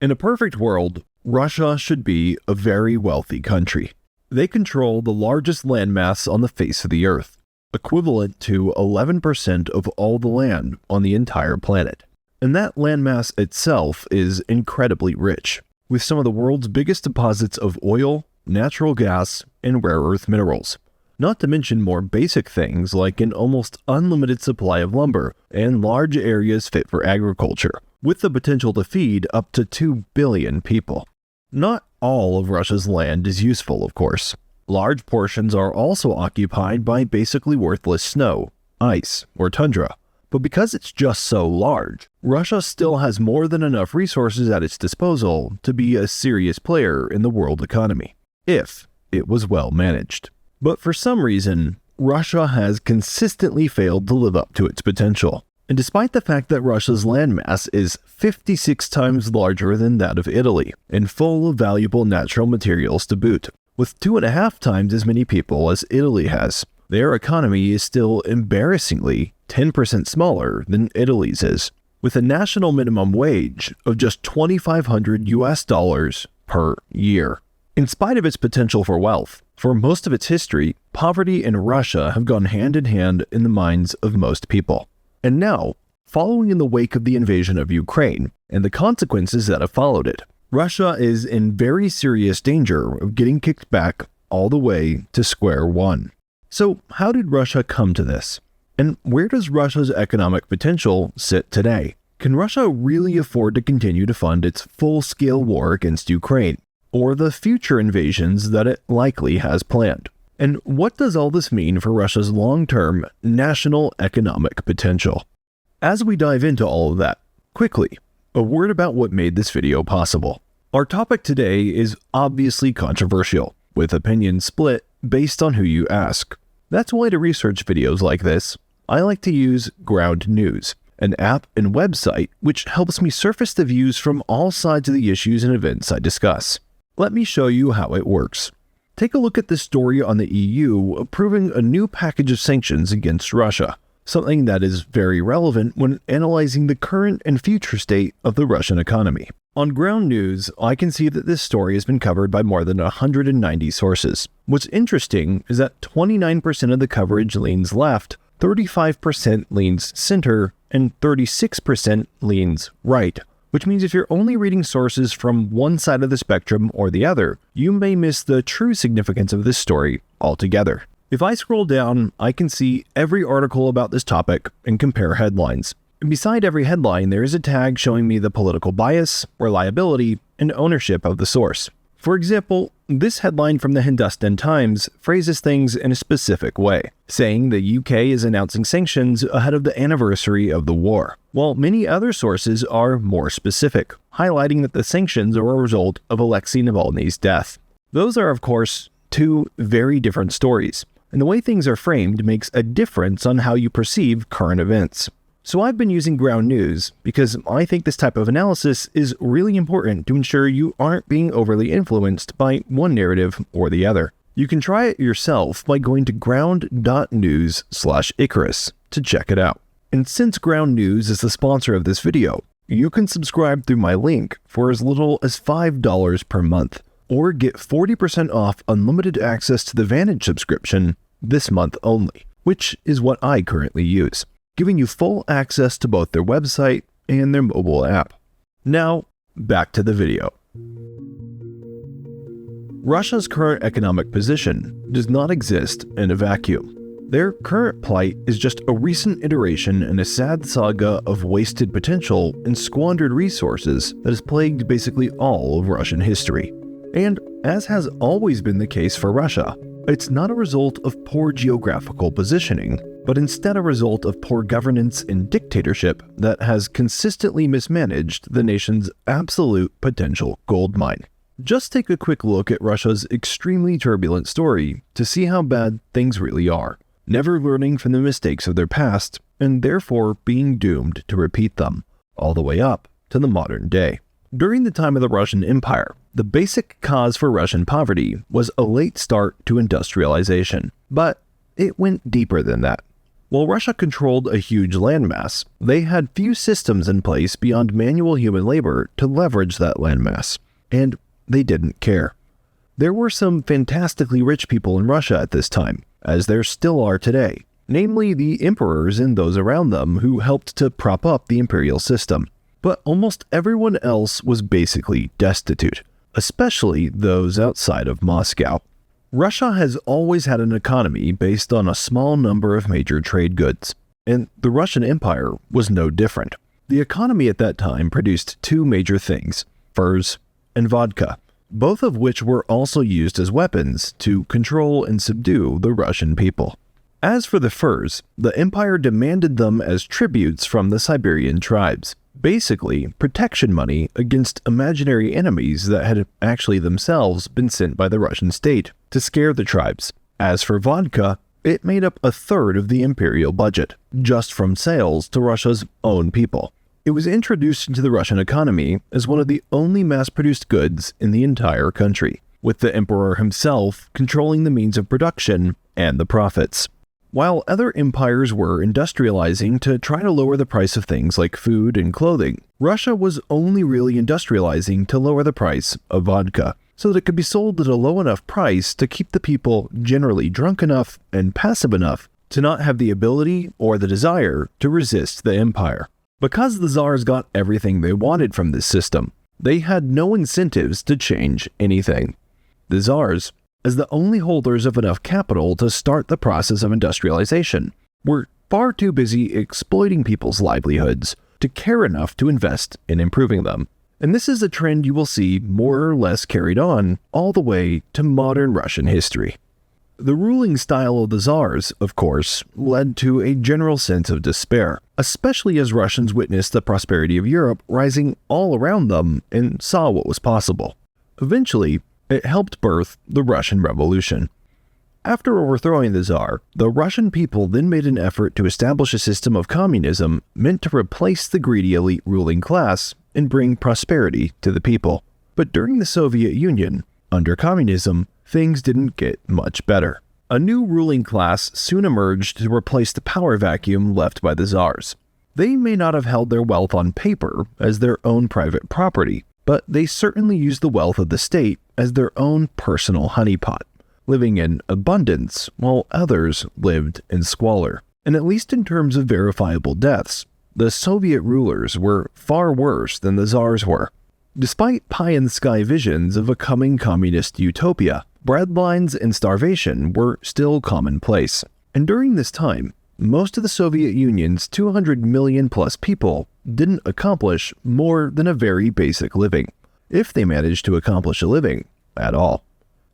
In a perfect world, Russia should be a very wealthy country. They control the largest landmass on the face of the Earth, equivalent to 11% of all the land on the entire planet. And that landmass itself is incredibly rich, with some of the world's biggest deposits of oil, natural gas, and rare earth minerals. Not to mention more basic things like an almost unlimited supply of lumber and large areas fit for agriculture, with the potential to feed up to 2 billion people. Not all of Russia's land is useful, of course. Large portions are also occupied by basically worthless snow, ice, or tundra. But because it's just so large, Russia still has more than enough resources at its disposal to be a serious player in the world economy, if it was well managed. But for some reason, Russia has consistently failed to live up to its potential. And despite the fact that Russia's landmass is 56 times larger than that of Italy, and full of valuable natural materials to boot, with 2.5 times as many people as Italy has, their economy is still embarrassingly 10% smaller than Italy's is, with a national minimum wage of just $2,500 per year. In spite of its potential for wealth, for most of its history, poverty and Russia have gone hand in hand in the minds of most people. And now, following in the wake of the invasion of Ukraine and the consequences that have followed it, Russia is in very serious danger of getting kicked back all the way to square one. So how did Russia come to this? And where does Russia's economic potential sit today? Can Russia really afford to continue to fund its full-scale war against Ukraine, or the future invasions that it likely has planned? And what does all this mean for Russia's long-term national economic potential? As we dive into all of that, quickly, a word about what made this video possible. Our topic today is obviously controversial, with opinions split based on who you ask. That's why to research videos like this, I like to use Ground News, an app and website which helps me surface the views from all sides of the issues and events I discuss. Let me show you how it works. Take a look at this story on the EU approving a new package of sanctions against Russia, something that is very relevant when analyzing the current and future state of the Russian economy. On Ground News, I can see that this story has been covered by more than 190 sources. What's interesting is that 29% of the coverage leans left, 35% leans center, and 36% leans right. Which means if you're only reading sources from one side of the spectrum or the other, you may miss the true significance of this story altogether. If I scroll down, I can see every article about this topic and compare headlines. And beside every headline, there is a tag showing me the political bias, reliability, and ownership of the source. For example, this headline from the Hindustan Times phrases things in a specific way, saying the UK is announcing sanctions ahead of the anniversary of the war, while many other sources are more specific, highlighting that the sanctions are a result of Alexei Navalny's death. Those are, of course, two very different stories, and the way things are framed makes a difference on how you perceive current events. So I've been using Ground News because I think this type of analysis is really important to ensure you aren't being overly influenced by one narrative or the other. You can try it yourself by going to ground.news/Icarus to check it out. And since Ground News is the sponsor of this video, you can subscribe through my link for as little as $5 per month, or get 40% off unlimited access to the Vantage subscription this month only, which is what I currently use, giving you full access to both their website and their mobile app. Now, back to the video. Russia's current economic position does not exist in a vacuum. Their current plight is just a recent iteration in a sad saga of wasted potential and squandered resources that has plagued basically all of Russian history. And as has always been the case for Russia, it's not a result of poor geographical positioning, but instead a result of poor governance and dictatorship that has consistently mismanaged the nation's absolute potential goldmine. Just take a quick look at Russia's extremely turbulent story to see how bad things really are, never learning from the mistakes of their past, and therefore being doomed to repeat them, all the way up to the modern day. During the time of the Russian Empire, the basic cause for Russian poverty was a late start to industrialization, but it went deeper than that. While Russia controlled a huge landmass, they had few systems in place beyond manual human labor to leverage that landmass, and they didn't care. There were some fantastically rich people in Russia at this time, as there still are today, namely the emperors and those around them who helped to prop up the imperial system. But almost everyone else was basically destitute, especially those outside of Moscow. Russia has always had an economy based on a small number of major trade goods, and the Russian Empire was no different. The economy at that time produced two major things: furs and vodka, both of which were also used as weapons to control and subdue the Russian people. As for the furs, the empire demanded them as tributes from the Siberian tribes, basically protection money against imaginary enemies that had actually themselves been sent by the Russian state to scare the tribes. As for vodka, it made up a third of the imperial budget, just from sales to Russia's own people. It was introduced into the Russian economy as one of the only mass-produced goods in the entire country, with the emperor himself controlling the means of production and the profits. While other empires were industrializing to try to lower the price of things like food and clothing, Russia was only really industrializing to lower the price of vodka, so that it could be sold at a low enough price to keep the people generally drunk enough and passive enough to not have the ability or the desire to resist the empire. Because the czars got everything they wanted from this system, they had no incentives to change anything. The czars, as the only holders of enough capital to start the process of industrialization, were far too busy exploiting people's livelihoods to care enough to invest in improving them. And this is a trend you will see more or less carried on all the way to modern Russian history. The ruling style of the czars, of course, led to a general sense of despair, especially as Russians witnessed the prosperity of Europe rising all around them and saw what was possible. Eventually, it helped birth the Russian Revolution. After overthrowing the Tsar, the Russian people then made an effort to establish a system of communism meant to replace the greedy elite ruling class and bring prosperity to the people. But during the Soviet Union, under communism, things didn't get much better. A new ruling class soon emerged to replace the power vacuum left by the Tsars. They may not have held their wealth on paper as their own private property, but they certainly used the wealth of the state as their own personal honeypot, living in abundance while others lived in squalor. And at least in terms of verifiable deaths, the Soviet rulers were far worse than the Tsars were. Despite pie-in-the-sky visions of a coming communist utopia, breadlines and starvation were still commonplace. And during this time, most of the Soviet Union's 200 million plus people didn't accomplish more than a very basic living, if they managed to accomplish a living at all.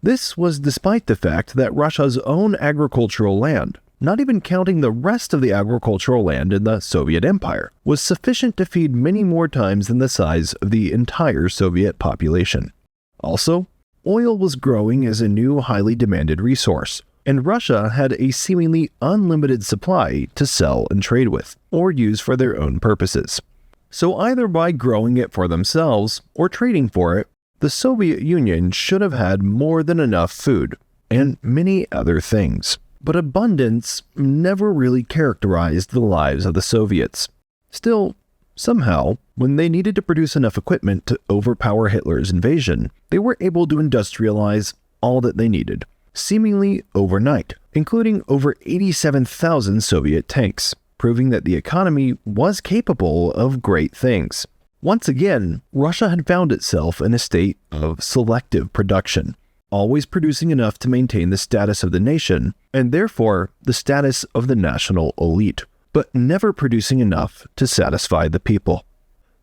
This was despite the fact that Russia's own agricultural land, not even counting the rest of the agricultural land in the Soviet Empire, was sufficient to feed many more times than the size of the entire Soviet population. Also, oil was growing as a new highly demanded resource, and Russia had a seemingly unlimited supply to sell and trade with, or use for their own purposes. So either by growing it for themselves or trading for it, the Soviet Union should have had more than enough food, and many other things. But abundance never really characterized the lives of the Soviets. Still, somehow, when they needed to produce enough equipment to overpower Hitler's invasion, they were able to industrialize all that they needed, seemingly overnight, including over 87,000 Soviet tanks, proving that the economy was capable of great things. Once again, Russia had found itself in a state of selective production, always producing enough to maintain the status of the nation, and therefore the status of the national elite, but never producing enough to satisfy the people.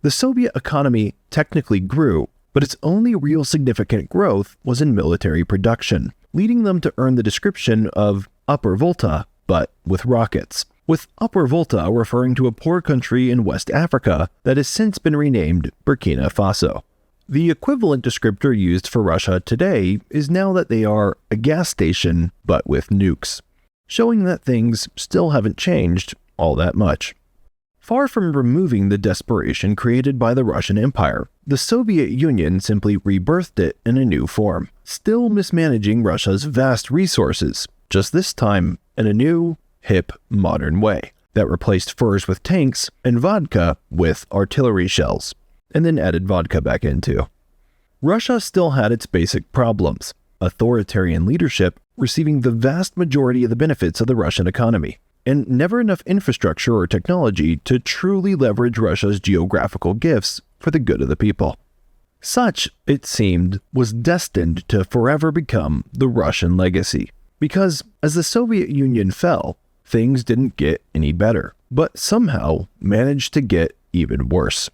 The Soviet economy technically grew, but its only real significant growth was in military production, leading them to earn the description of upper volta, but with rockets, with upper volta referring to a poor country in West Africa that has since been renamed Burkina Faso. The equivalent descriptor used for Russia today is now that they are a gas station, but with nukes, showing that things still haven't changed all that much. Far from removing the desperation created by the Russian Empire, the Soviet Union simply rebirthed it in a new form, still mismanaging Russia's vast resources, just this time in a new, hip, modern way that replaced furs with tanks and vodka with artillery shells, and then added vodka back into. Russia still had its basic problems: authoritarian leadership receiving the vast majority of the benefits of the Russian economy, and never enough infrastructure or technology to truly leverage Russia's geographical gifts for the good of the people. Such, it seemed, was destined to forever become the Russian legacy, because as the Soviet Union fell, things didn't get any better, but somehow managed to get even worse.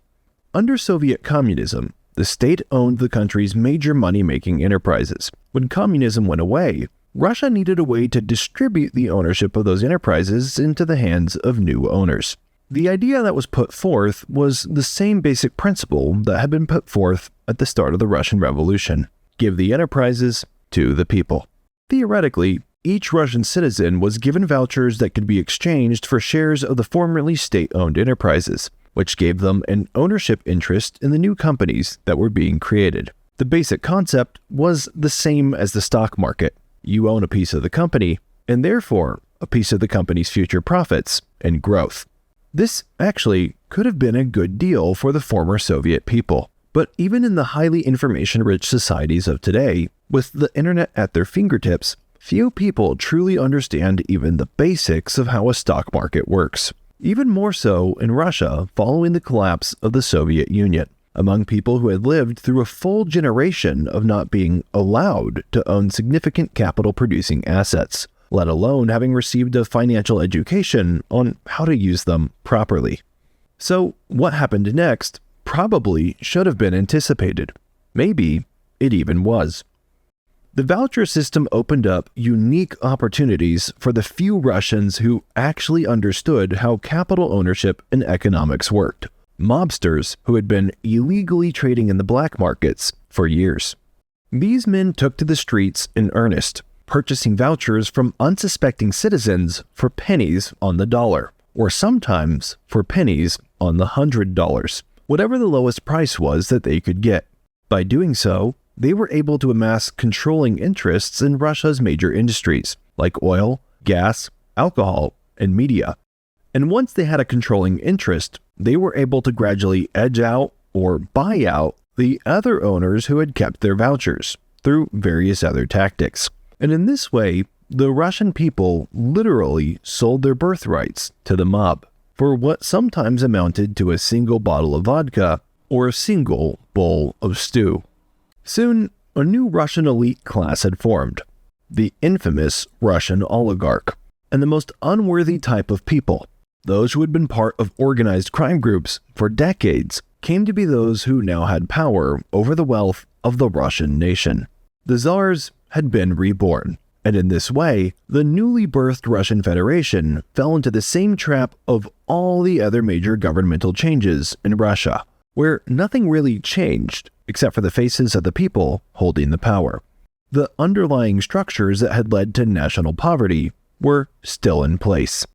Under Soviet communism, the state owned the country's major money-making enterprises. When communism went away, Russia needed a way to distribute the ownership of those enterprises into the hands of new owners. The idea that was put forth was the same basic principle that had been put forth at the start of the Russian Revolution: give the enterprises to the people. Theoretically, each Russian citizen was given vouchers that could be exchanged for shares of the formerly state-owned enterprises, which gave them an ownership interest in the new companies that were being created. The basic concept was the same as the stock market. You own a piece of the company, and therefore a piece of the company's future profits and growth. This actually could have been a good deal for the former Soviet people. But even in the highly information-rich societies of today, with the internet at their fingertips, few people truly understand even the basics of how a stock market works. Even more so in Russia following the collapse of the Soviet Union, among people who had lived through a full generation of not being allowed to own significant capital-producing assets, let alone having received a financial education on how to use them properly. So what happened next probably should have been anticipated. Maybe it even was. The voucher system opened up unique opportunities for the few Russians who actually understood how capital ownership and economics worked: mobsters who had been illegally trading in the black markets for years. These men took to the streets in earnest, purchasing vouchers from unsuspecting citizens for pennies on the dollar, or sometimes for pennies on the $100, whatever the lowest price was that they could get. By doing so, they were able to amass controlling interests in Russia's major industries, like oil, gas, alcohol, and media. And once they had a controlling interest, they were able to gradually edge out or buy out the other owners who had kept their vouchers through various other tactics. And in this way, the Russian people literally sold their birthrights to the mob for what sometimes amounted to a single bottle of vodka or a single bowl of stew. Soon, a new Russian elite class had formed, the infamous Russian oligarch, and the most unworthy type of people. Those who had been part of organized crime groups for decades came to be those who now had power over the wealth of the Russian nation. The czars had been reborn, and in this way, the newly birthed Russian Federation fell into the same trap of all the other major governmental changes in Russia, where nothing really changed except for the faces of the people holding the power. The underlying structures that had led to national poverty were still in place.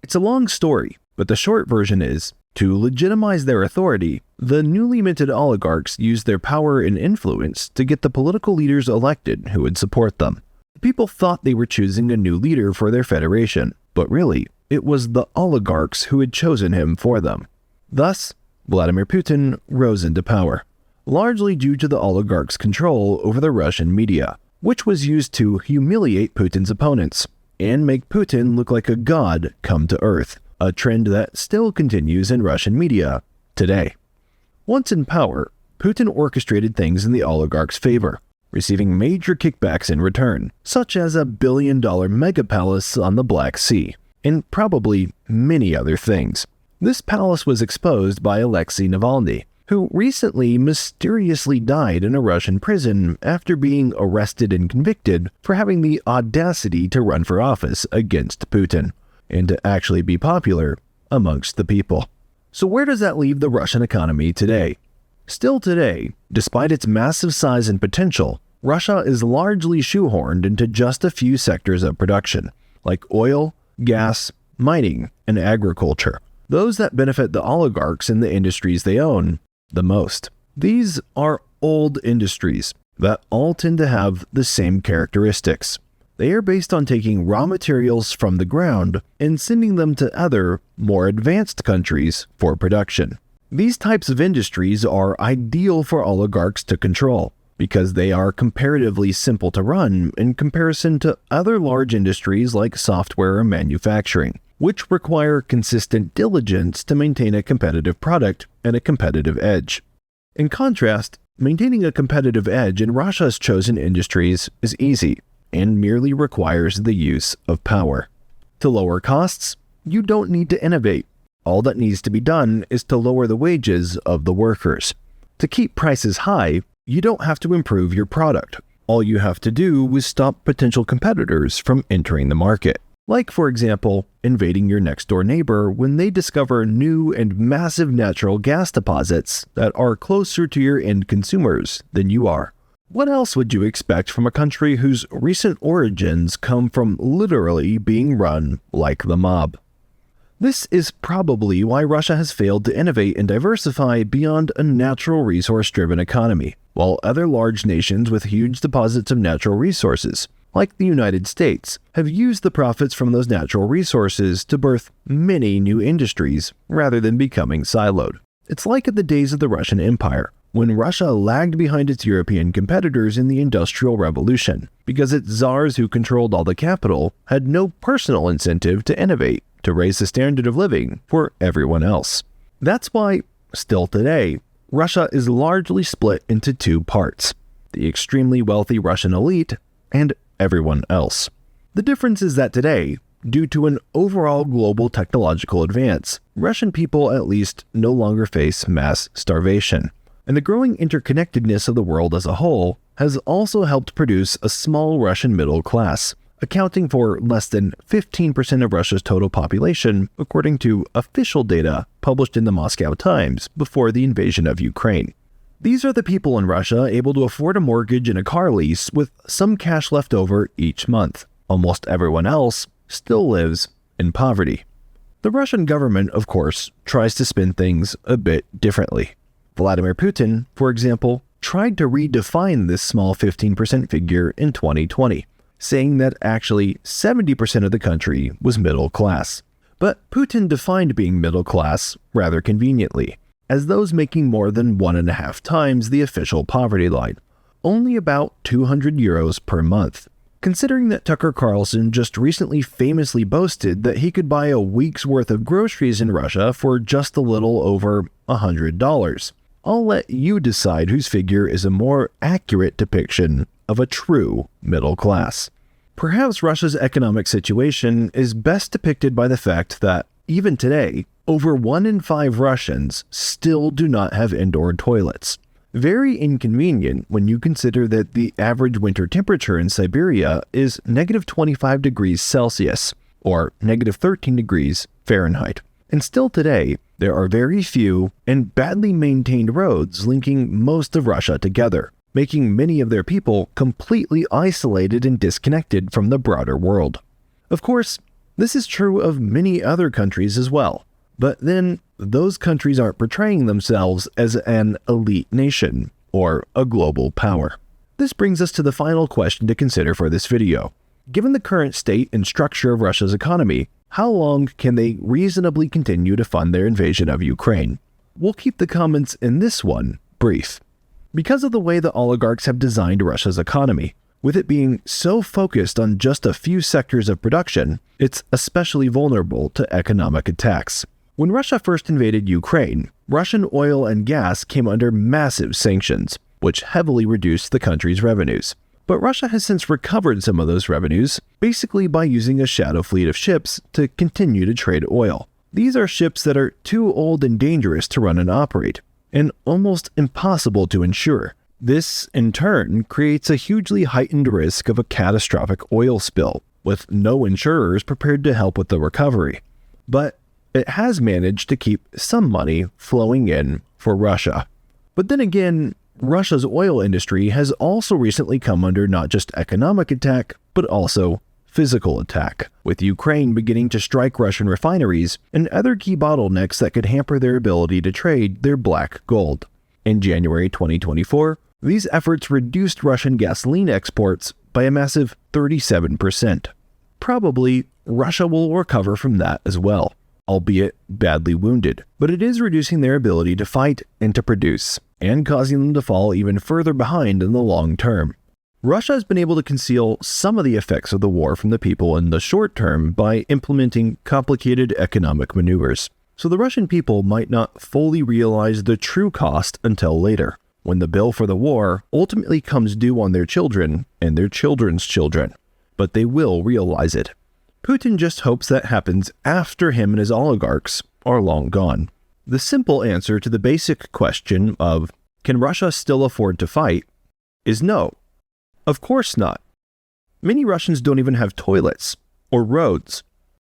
It's a long story, but the short version is, to legitimize their authority, the newly minted oligarchs used their power and influence to get the political leaders elected who would support them. People thought they were choosing a new leader for their federation, but really, it was the oligarchs who had chosen him for them. Thus, Vladimir Putin rose into power, largely due to the oligarchs' control over the Russian media, which was used to humiliate Putin's opponents and make Putin look like a god come to earth, a trend that still continues in Russian media today. Once in power, Putin orchestrated things in the oligarchs' favor, receiving major kickbacks in return, such as a billion-dollar mega palace on the Black Sea, and probably many other things. This palace was exposed by Alexei Navalny, who recently mysteriously died in a Russian prison after being arrested and convicted for having the audacity to run for office against Putin, and to actually be popular amongst the people. So where does that leave the Russian economy today? Still today, despite its massive size and potential, Russia is largely shoehorned into just a few sectors of production, like oil, gas, mining, and agriculture. Those that benefit the oligarchs in the industries they own the most. These are old industries that all tend to have the same characteristics: They are based on taking raw materials from the ground and sending them to other, more advanced countries for production. These types of industries are ideal for oligarchs to control because they are comparatively simple to run in comparison to other large industries like software and manufacturing, which require consistent diligence to maintain a competitive product and a competitive edge. In contrast, maintaining a competitive edge in Russia's chosen industries is easy and merely requires the use of power. To lower costs, you don't need to innovate. All that needs to be done is to lower the wages of the workers. To keep prices high, you don't have to improve your product. All you have to do is stop potential competitors from entering the market. Like, for example, invading your next-door neighbor when they discover new and massive natural gas deposits that are closer to your end consumers than you are. What else would you expect from a country whose recent origins come from literally being run like the mob? This is probably why Russia has failed to innovate and diversify beyond a natural resource-driven economy, while other large nations with huge deposits of natural resources, like the United States, have used the profits from those natural resources to birth many new industries rather than becoming siloed. It's like in the days of the Russian Empire, when Russia lagged behind its European competitors in the Industrial Revolution, because its czars who controlled all the capital had no personal incentive to innovate, to raise the standard of living for everyone else. That's why, still today, Russia is largely split into two parts: the extremely wealthy Russian elite and everyone else. The difference is that today, due to an overall global technological advance, Russian people at least no longer face mass starvation. And the growing interconnectedness of the world as a whole has also helped produce a small Russian middle class, accounting for less than 15% of Russia's total population, according to official data published in the Moscow Times before the invasion of Ukraine. These are the people in Russia able to afford a mortgage and a car lease with some cash left over each month. Almost everyone else still lives in poverty. The Russian government, of course, tries to spin things a bit differently. Vladimir Putin, for example, tried to redefine this small 15% figure in 2020, saying that actually 70% of the country was middle class. But Putin defined being middle class rather conveniently, as those making more than 1.5 times the official poverty line, only about 200 euros per month. Considering that Tucker Carlson just recently famously boasted that he could buy a week's worth of groceries in Russia for just a little over $100. I'll let you decide whose figure is a more accurate depiction of a true middle class. Perhaps Russia's economic situation is best depicted by the fact that, even today, over 1 in 5 Russians still do not have indoor toilets. Very inconvenient when you consider that the average winter temperature in Siberia is -25 degrees Celsius, or -13 degrees Fahrenheit. And still today, there are very few and badly maintained roads linking most of Russia together, making many of their people completely isolated and disconnected from the broader world. Of course, this is true of many other countries as well, but then those countries aren't portraying themselves as an elite nation or a global power. This brings us to the final question to consider for this video. Given the current state and structure of Russia's economy, how long can they reasonably continue to fund their invasion of Ukraine? We'll keep the comments in this one brief. Because of the way the oligarchs have designed Russia's economy, with it being so focused on just a few sectors of production, it's especially vulnerable to economic attacks. When Russia first invaded Ukraine, Russian oil and gas came under massive sanctions, which heavily reduced the country's revenues. But Russia has since recovered some of those revenues, basically by using a shadow fleet of ships to continue to trade oil. These are ships that are too old and dangerous to run and operate, and almost impossible to insure. This, in turn, creates a hugely heightened risk of a catastrophic oil spill, with no insurers prepared to help with the recovery. But it has managed to keep some money flowing in for Russia. But then again, Russia's oil industry has also recently come under not just economic attack, but also physical attack, with Ukraine beginning to strike Russian refineries and other key bottlenecks that could hamper their ability to trade their black gold. In January 2024, these efforts reduced Russian gasoline exports by a massive 37%. Probably, Russia will recover from that as well, albeit badly wounded, but it is reducing their ability to fight and to produce, and causing them to fall even further behind in the long term. Russia has been able to conceal some of the effects of the war from the people in the short term by implementing complicated economic maneuvers. So the Russian people might not fully realize the true cost until later, when the bill for the war ultimately comes due on their children and their children's children. But they will realize it. Putin just hopes that happens after him and his oligarchs are long gone. The simple answer to the basic question of, can Russia still afford to fight, is no. Of course not. Many Russians don't even have toilets or roads.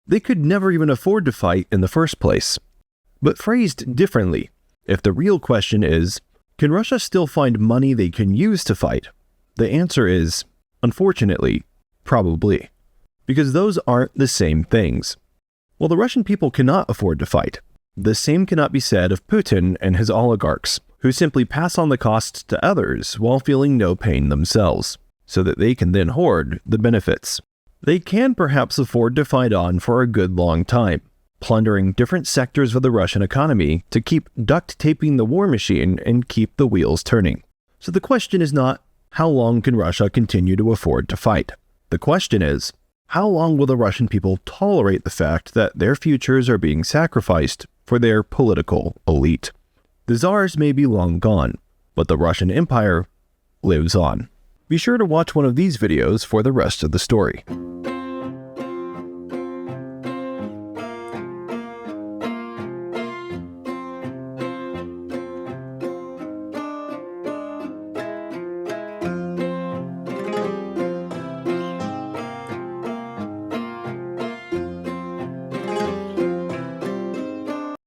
They could never even afford to fight in the first place. But phrased differently, if the real question is, can Russia still find money they can use to fight? The answer is, unfortunately, probably. Because those aren't the same things. While the Russian people cannot afford to fight, the same cannot be said of Putin and his oligarchs, who simply pass on the costs to others while feeling no pain themselves, so that they can then hoard the benefits. They can perhaps afford to fight on for a good long time, plundering different sectors of the Russian economy to keep duct taping the war machine and keep the wheels turning. So the question is not, how long can Russia continue to afford to fight? The question is, how long will the Russian people tolerate the fact that their futures are being sacrificed for their political elite? The czars may be long gone, but the Russian Empire lives on. Be sure to watch one of these videos for the rest of the story.